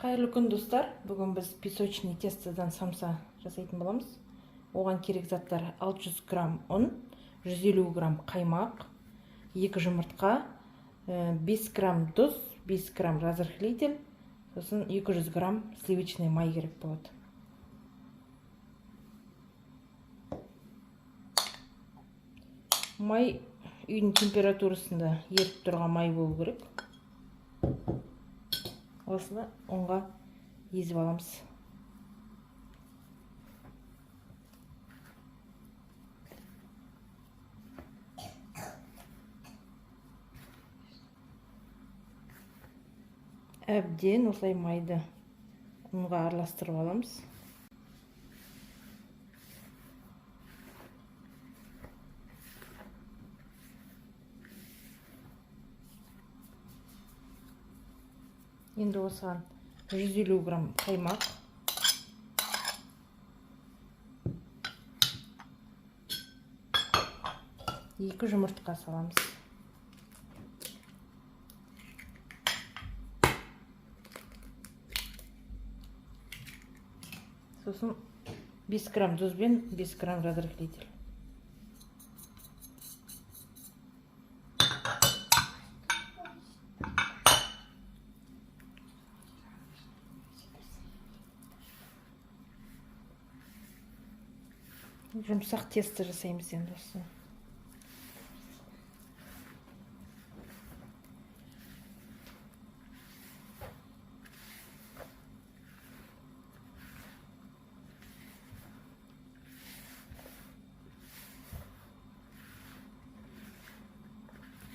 Қайырлы күн достар. Бүгін біз песочный тестодан самса жасайтын боламыз. Оған керек заттар 600 грамм ұн, 150 грамм қаймақ, 2 жұмыртқа, 5 грамм тұз, 5 грамм разрыхлитель, сосын 200 грамм сливочный май керек болады. Май үйдің температурасында еріп тұрған май болу керек. Осыны ұнға езіп аламыз. Әбден осылай майды ұнға араластырып аламыз. Енді осыған 150 грамм қаймақ, екі жұмыртқа саламыз. Сосын 5 грамм тұз бен 5 грамм разрыхлитель. Жұмсақ тесто жасаймыз енді осы.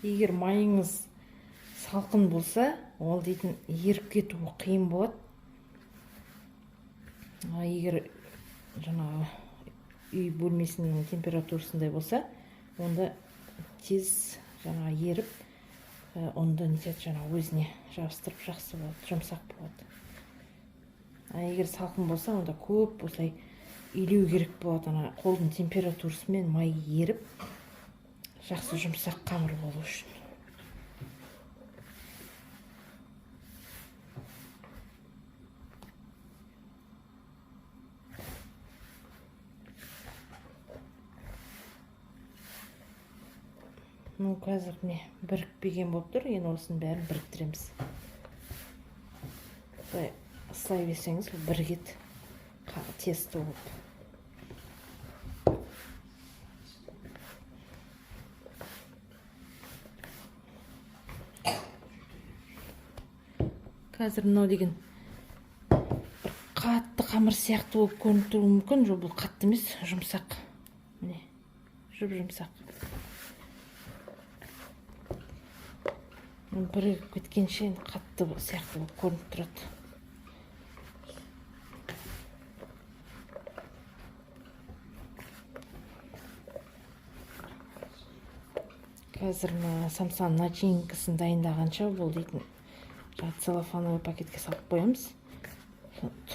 Егер майыңыз салқын болса, ол дейтін еріп кетуі қиын болады. Егер жаңағы үй бөлмесінің температурасындай болса, онда тез жаңағы еріп, онда өзіне жабыстырып жақсы болады, жұмсақ болады. Егер салқын болса, онда көп осылай илеу керек болады. Қолдың температурасымен май еріп, жақсы жұмсақ қамыр болу үшін. Қазір бірікпеген болып тұр, енді осының бәрін біріктіреміз. Слай берсеңіз, бірігет тесто болып. Қазір мынау деген қатты қамыр сияқты болып көрініп тұруы мүмкін, жоқ, бұл қатты емес, жұмсақ. Міне, жұп-жұмсақ. Бірігіп кеткенше қатты сияқты болып көрініп тұрады. Қазір самсаның начинкасын дайындағанша бұл дейтін целлофановый пакетке салып қоямыз.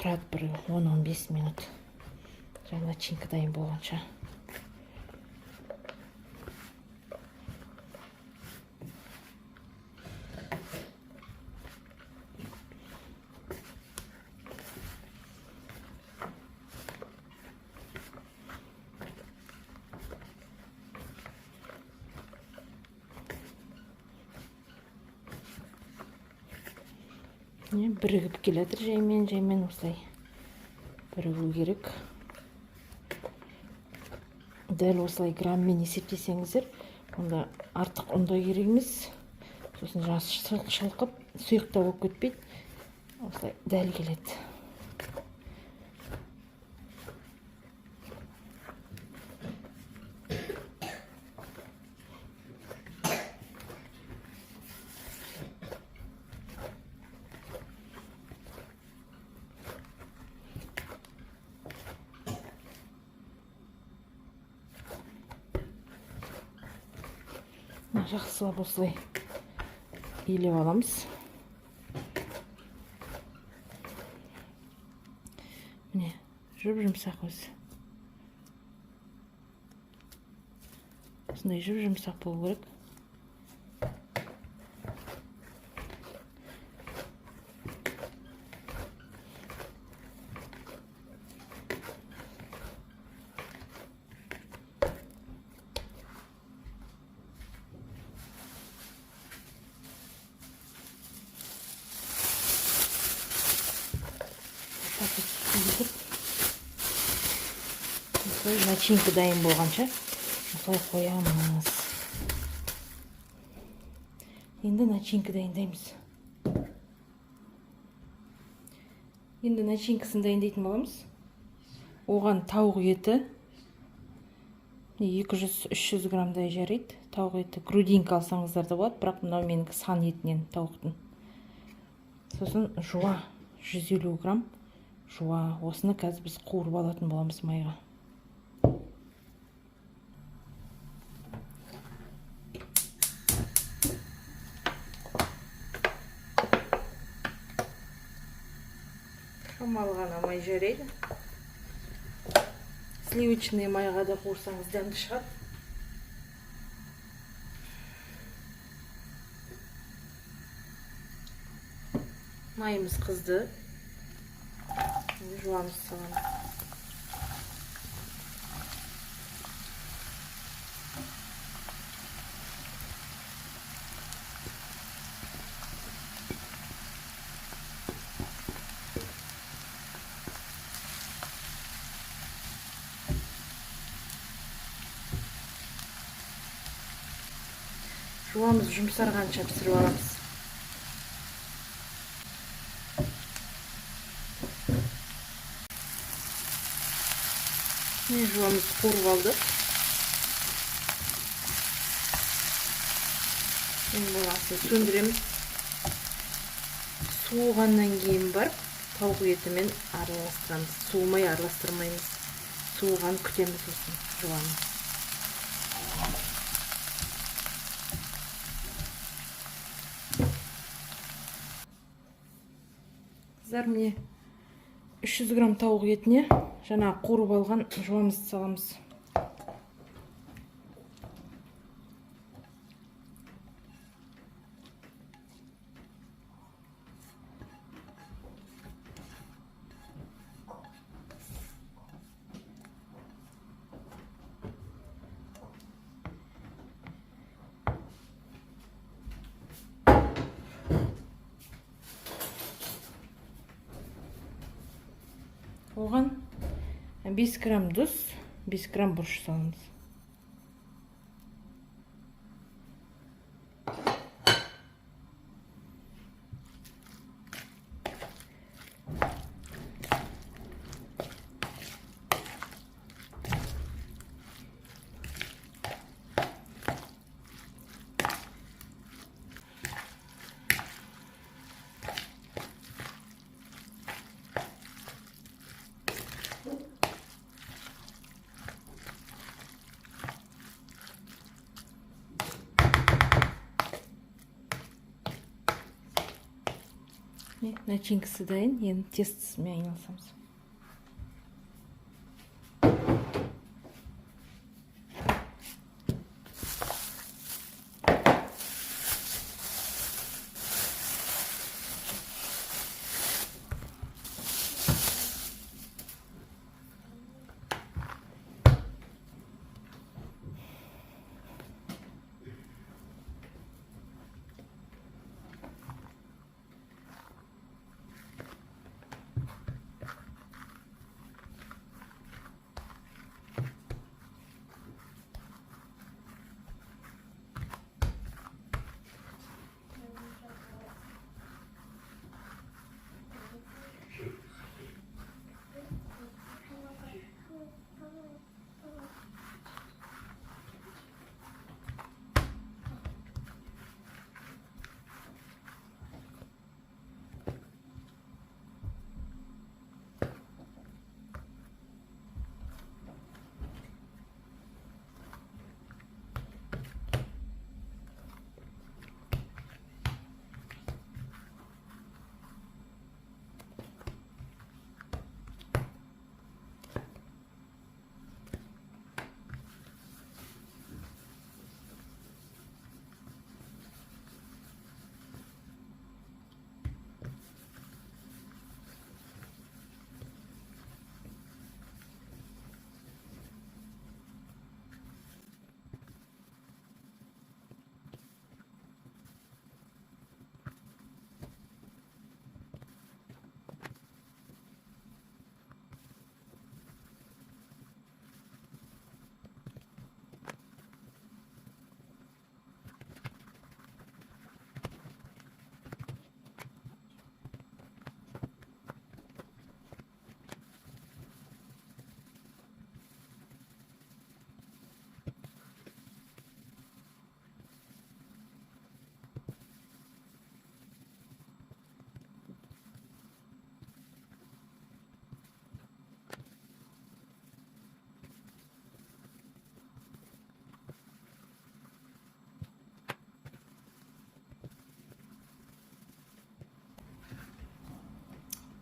Тұрады бір 10-15 минут. Начинка дайын болғанша. Бірігіп келетір жаймен осылай бірігу керек. Дәл осылай грамммен есептесеңіздер, онда артық ұнда керек емес. Сосын шылқып, сұйықта болып кетпейді. Осылай дәл келеді. Жақсылап осылай илеп аламыз. Міне, жұп-жұмсақ өзі. Осындай жұп-жұмсақ болу керек. осылай начинка дайын болғанша осылай қоямыз. Енді начинка дайындаймыз. Енді начинкасын дайындайтын боламыз. Оған тауық еті 200-300 граммдай жарайды. Тауық еті грудинка алсаңыздар да болады, бірақ мынау менің сан етінен тауықтың. Сосын жуа 150 грамм жуа. Осыны қазір біз қуырып алатын боламыз майға. Шамалы ғана май жарайды. Сливочный майға да қуырсаңыз дәмді шығады. Майымыз қызды. Жуамыз саламыз. Жуамыз жұмсарғанша пісіріп аламыз. Жуамыз қуырып алды. Енді болғасын сөндіреміз. Суығаннан кейін барып, тауық етімен араластырамыз. Суымай араластырмаймыз. Суыған күтеміз осын жуамыз. Қыздар, міне 300 грамм тауық етіне жаңа қуырып алған жуамызды саламыз. Оған 5 грамм тұз, 5 грамм бұрыш саламыз. Начинкасы дайын, енді тестісімен айналысамыз.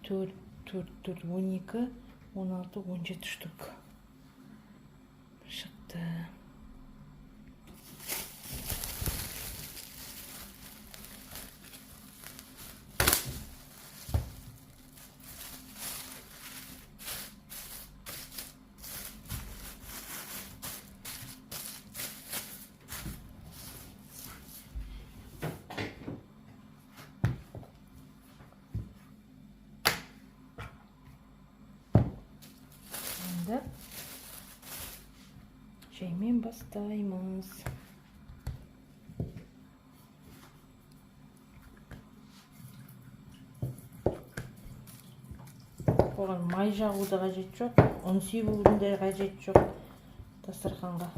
4, 12, 16, 17 штук шықты. Енді жаймен бастаймыз. Оған май жағуды қажет жоқ, ұн себудің де қажет жоқ дастарханға.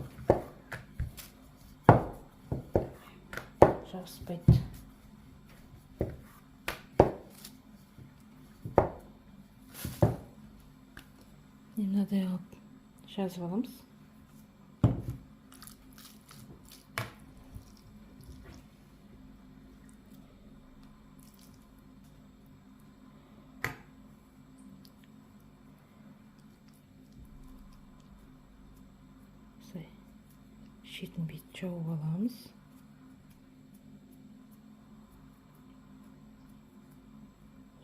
Жабыспайды. Мынадай қылып жазып аламыз. Шетін бет жауып аламыз.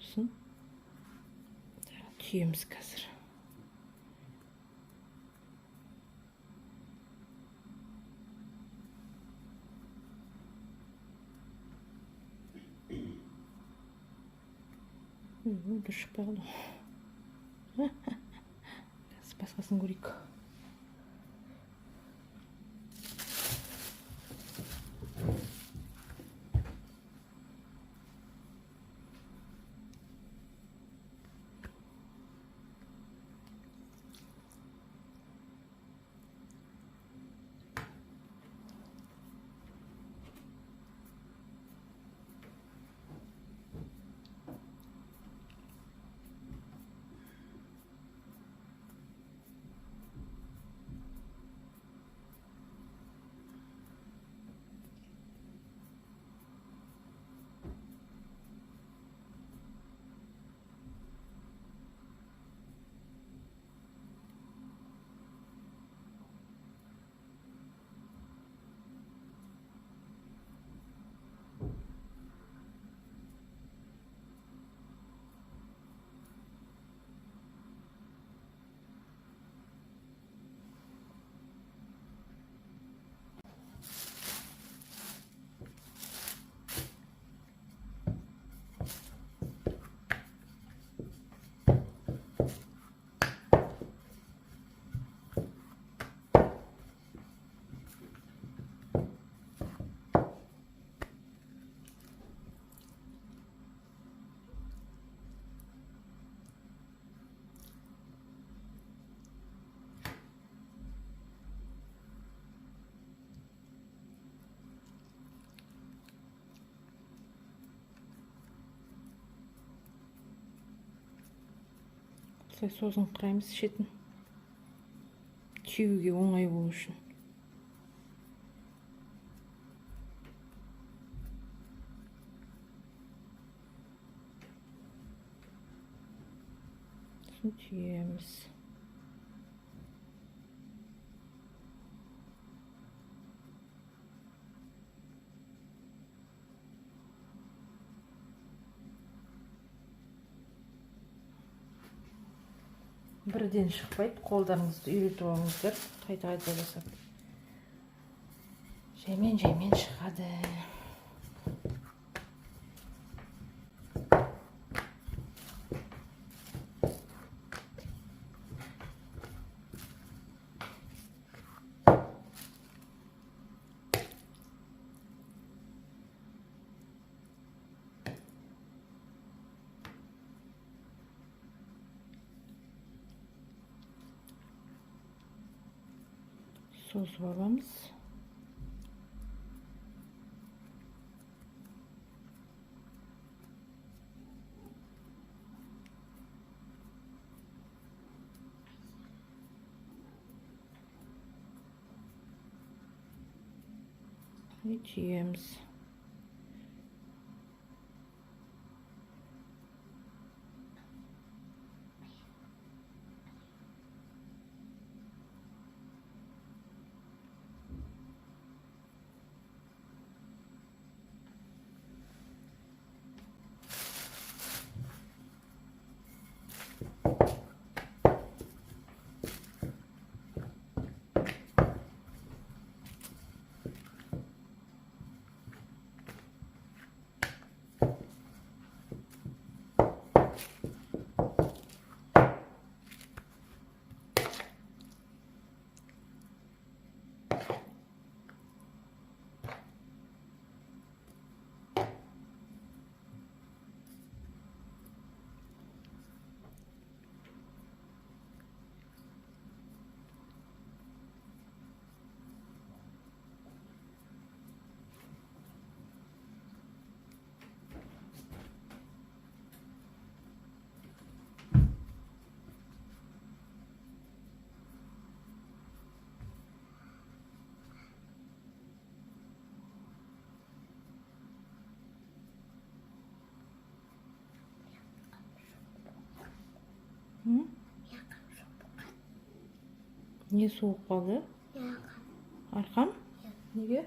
Сосын түйеміз қазір. Дұрыс шықпай қалды. Басқасын көрейік. Сосын құраймыз шетін. Түйуге оңай болу үшін. Сосын түйеміз. Бірден шықпайды, қолдарыңызды үйретіп алыңыздар, қайта-қайта жасап. Жаймен шығады. Sosып аламыз. Түйеміз. Не суып қалды? Арқам? Неге?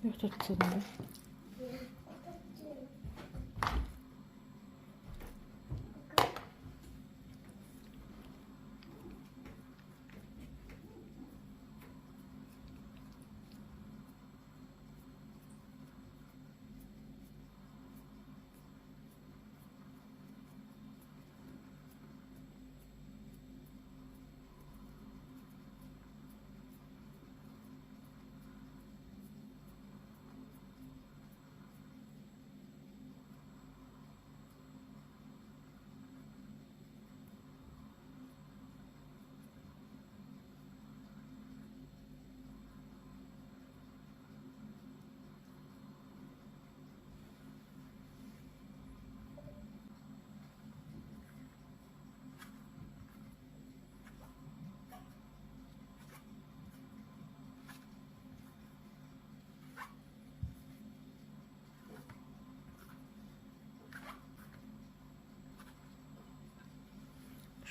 Ұйықтатып тастадың ба?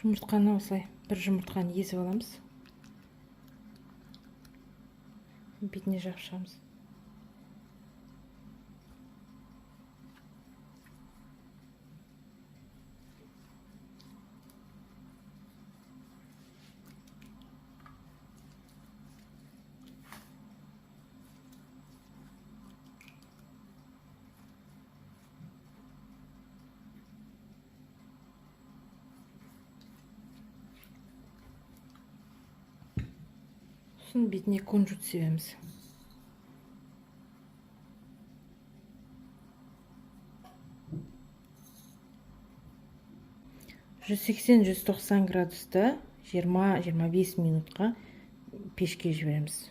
Жұмыртқаны осылай бір жұмыртқаны езіп аламыз. Бетіне жақшамыз. Сосын бетіне кунжут себеміз. Жүз 80-190 градуста 20-25 минутқа пешке жібереміз.